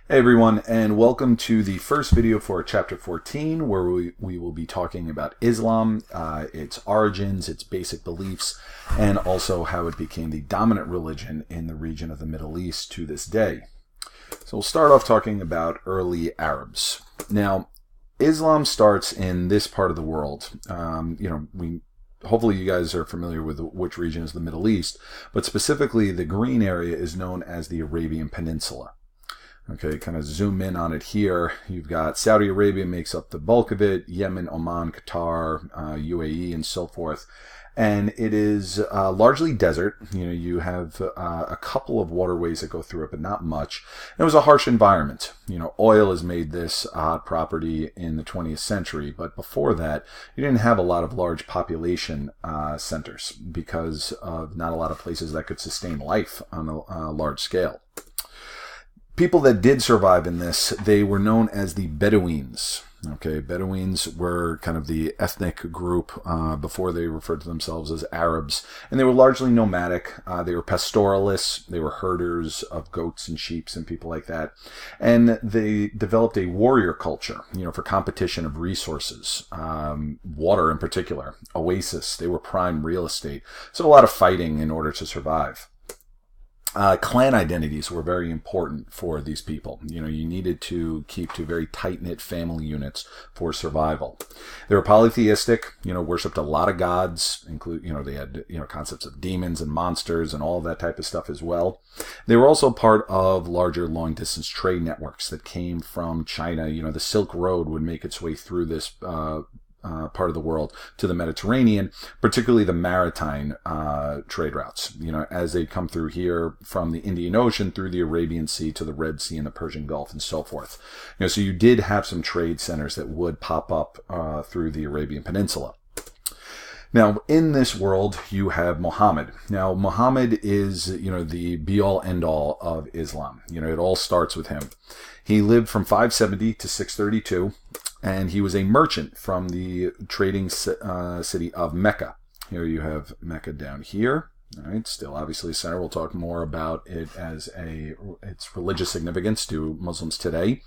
Hey everyone, and welcome to the first video for chapter 14, where we will be talking about Islam, its origins, its basic beliefs, and also how it became the dominant religion in the region of the Middle East to this day. So we'll start off talking about early Arabs. Now, Islam starts in this part of the world. Hopefully you guys are familiar with which region is the Middle East, but specifically the green area is known as the Arabian Peninsula. Okay, kind of zoom in on it here. You've got Saudi Arabia makes up the bulk of it, Yemen, Oman, Qatar, UAE, and so forth. And it is largely desert. You have a couple of waterways that go through it, but not much. And it was a harsh environment. Oil has made this a hot property in the 20th century, but before that, you didn't have a lot of large population centers because of not a lot of places that could sustain life on a large scale. People that did survive in this, they were known as the Bedouins. Okay, Bedouins were kind of the ethnic group before they referred to themselves as Arabs, and they were largely nomadic. They were pastoralists, they were herders of goats and sheep and people like that, and they developed a warrior culture, for competition of resources, water in particular, oasis. They were prime real estate, so a lot of fighting in order to survive. Clan identities were very important for these people. You needed to keep to very tight-knit family units for survival. They were polytheistic, worshipped a lot of gods, they had, concepts of demons and monsters and all of that type of stuff as well. They were also part of larger long-distance trade networks that came from China. The Silk Road would make its way through this part of the world to the Mediterranean, particularly the maritime trade routes, as they come through here from the Indian Ocean through the Arabian Sea to the Red Sea and the Persian Gulf and so forth. So you did have some trade centers that would pop up through the Arabian Peninsula. Now, in this world, you have Muhammad. Now, Muhammad is, the be-all, end-all of Islam. It all starts with him. He lived from 570 to 632. And he was a merchant from the trading city of Mecca. Here you have Mecca down here. All right, still obviously a center. We'll talk more about it as its religious significance to Muslims today.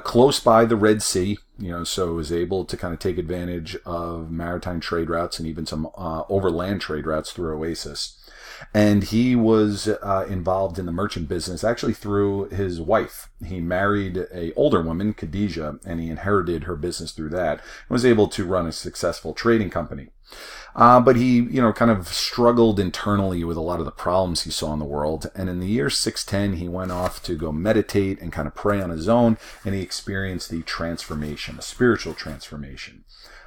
Close by the Red Sea, so was able to kind of take advantage of maritime trade routes and even some overland trade routes through Oasis. And he was involved in the merchant business actually through his wife. He married an older woman, Khadija, and he inherited her business through that and was able to run a successful trading company. But he, kind of struggled internally with a lot of the problems he saw in the world. And in the year 610, he went off to go meditate and kind of pray on his own, and he experienced the transformation, a spiritual transformation.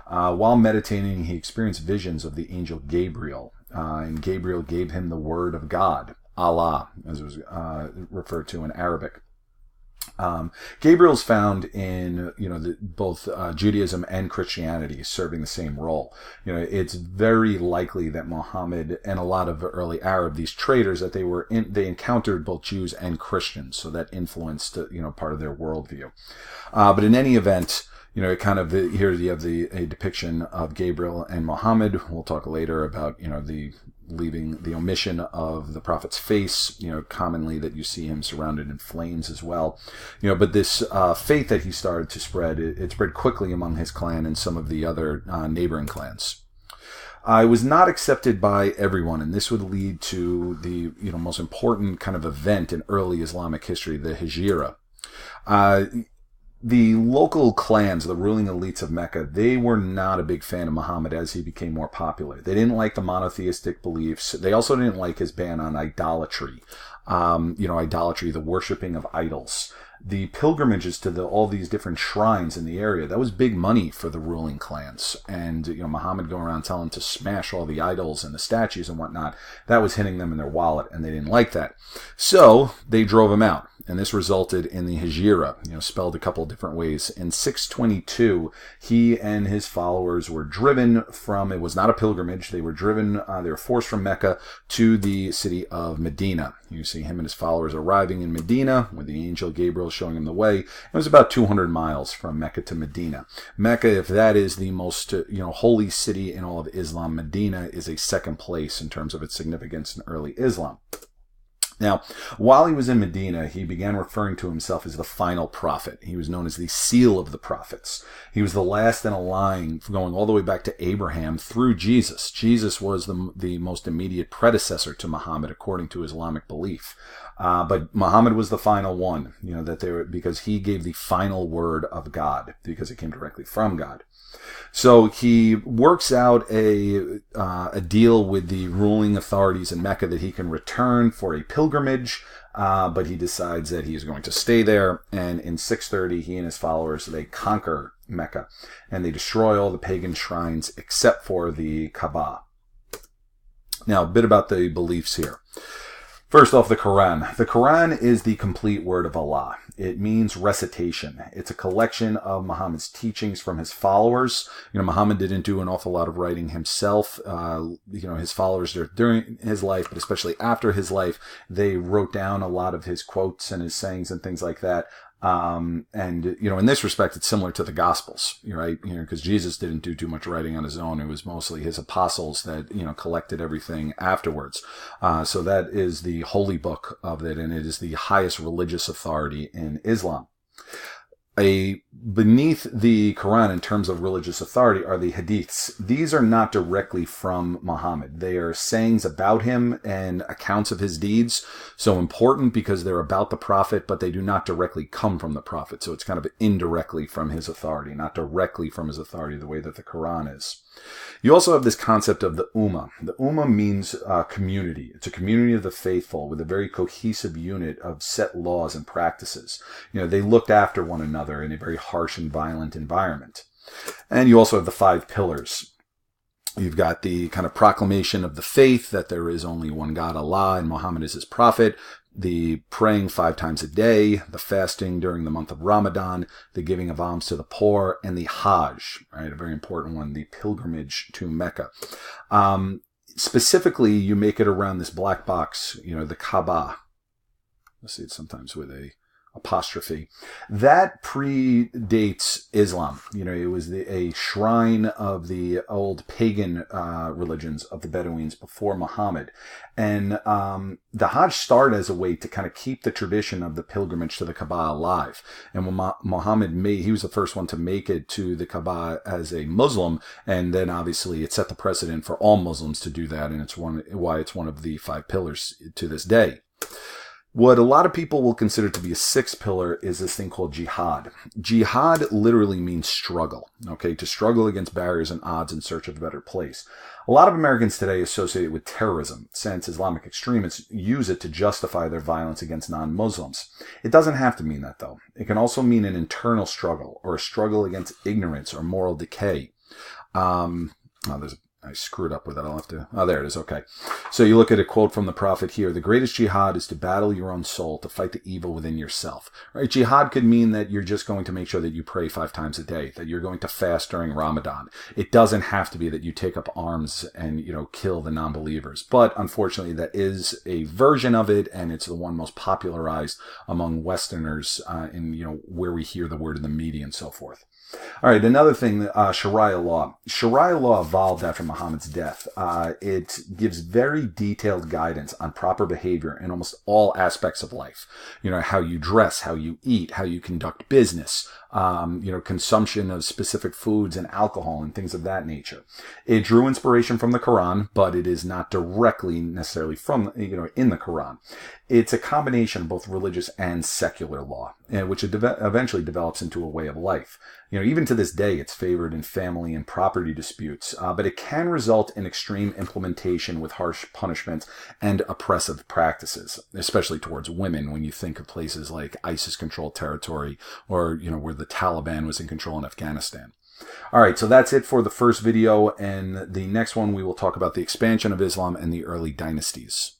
While meditating, he experienced visions of the angel Gabriel. And Gabriel gave him the word of God, Allah, as it was referred to in Arabic. Gabriel's found in, both Judaism and Christianity serving the same role. It's very likely that Muhammad and a lot of early Arab, these traders, that they encountered both Jews and Christians, so that influenced, part of their worldview. But in any event, it kind of, here you have a depiction of Gabriel and Muhammad. We'll talk later about, the omission of the prophet's face, commonly that you see him surrounded in flames as well. But this faith that he started to spread, it spread quickly among his clan and some of the other neighboring clans. It was not accepted by everyone, and this would lead to the, most important kind of event in early Islamic history, the Hegira. The local clans, the ruling elites of Mecca, they were not a big fan of Muhammad as he became more popular. They didn't like the monotheistic beliefs. They also didn't like his ban on idolatry. Idolatry, the worshiping of idols. The pilgrimages to all these different shrines in the area, that was big money for the ruling clans. And, Muhammad going around telling them to smash all the idols and the statues and whatnot, that was hitting them in their wallet, and they didn't like that. So they drove him out. And this resulted in the Hegira, spelled a couple different ways. In 622, he and his followers were driven from, it was not a pilgrimage, they were forced from Mecca to the city of Medina. You see him and his followers arriving in Medina with the angel Gabriel showing him the way. It was about 200 miles from Mecca to Medina. Mecca, if that is the most, holy city in all of Islam, Medina is a second place in terms of its significance in early Islam. Now, while he was in Medina, he began referring to himself as the final prophet. He was known as the seal of the prophets. He was the last in a line going all the way back to Abraham through Jesus. Jesus was the most immediate predecessor to Muhammad, according to Islamic belief. But Muhammad was the final one, because he gave the final word of God, because it came directly from God. So he works out a deal with the ruling authorities in Mecca that he can return for a pilgrimage, but he decides that he is going to stay there. And in 630, he and his followers, they conquer Mecca, and they destroy all the pagan shrines except for the Kaaba. Now, a bit about the beliefs here. First off, the Quran. The Quran is the complete word of Allah. It means recitation. It's a collection of Muhammad's teachings from his followers. Muhammad didn't do an awful lot of writing himself. His followers during his life, but especially after his life, they wrote down a lot of his quotes and his sayings and things like that. In this respect, it's similar to the Gospels, right? Because Jesus didn't do too much writing on his own. It was mostly his apostles that, collected everything afterwards. So that is the holy book of it, and it is the highest religious authority in Islam. Beneath the Quran in terms of religious authority are the hadiths. These are not directly from Muhammad. They are sayings about him and accounts of his deeds. So important because they're about the Prophet, but they do not directly come from the Prophet. So it's kind of indirectly from his authority, not directly from his authority the way that the Quran is. You also have this concept of the Ummah. The Ummah means community. It's a community of the faithful with a very cohesive unit of set laws and practices. They looked after one another in a very harsh and violent environment. And you also have the 5 pillars. You've got the kind of proclamation of the faith that there is only one God, Allah, and Muhammad is his prophet. The praying 5 times a day, the fasting during the month of Ramadan, the giving of alms to the poor, and the Hajj, right? A very important one, the pilgrimage to Mecca. Specifically, you make it around this black box, the Kaaba. I see it sometimes with a apostrophe. That predates Islam. It was a shrine of the old pagan religions of the Bedouins before Muhammad. And the Hajj started as a way to kind of keep the tradition of the pilgrimage to the Kaaba alive. And when Muhammad he was the first one to make it to the Kaaba as a Muslim, and then obviously it set the precedent for all Muslims to do that, and it's why it's one of the 5 pillars to this day. What a lot of people will consider to be a 6th pillar is this thing called jihad. Jihad literally means struggle, okay? To struggle against barriers and odds in search of a better place. A lot of Americans today associate it with terrorism, since Islamic extremists use it to justify their violence against non-Muslims. It doesn't have to mean that, though. It can also mean an internal struggle, or a struggle against ignorance or moral decay. I screwed up with it. I'll have to... Oh, there it is. Okay. So you look at a quote from the Prophet here. The greatest jihad is to battle your own soul, to fight the evil within yourself. Right? Jihad could mean that you're just going to make sure that you pray 5 times a day, that you're going to fast during Ramadan. It doesn't have to be that you take up arms and, kill the non-believers. But unfortunately, that is a version of it, and it's the one most popularized among Westerners where we hear the word in the media and so forth. All right, another thing, Sharia law. Sharia law evolved after Muhammad's death. It gives very detailed guidance on proper behavior in almost all aspects of life. How you dress, how you eat, how you conduct business, consumption of specific foods and alcohol and things of that nature. It drew inspiration from the Quran, but it is not directly necessarily from, in the Quran. It's a combination of both religious and secular law, which eventually develops into a way of life. Even to this day, it's favored in family and property disputes, but it can result in extreme implementation with harsh punishments and oppressive practices, especially towards women when you think of places like ISIS-controlled territory or, where the Taliban was in control in Afghanistan. All right, so that's it for the first video, and the next one we will talk about the expansion of Islam and the early dynasties.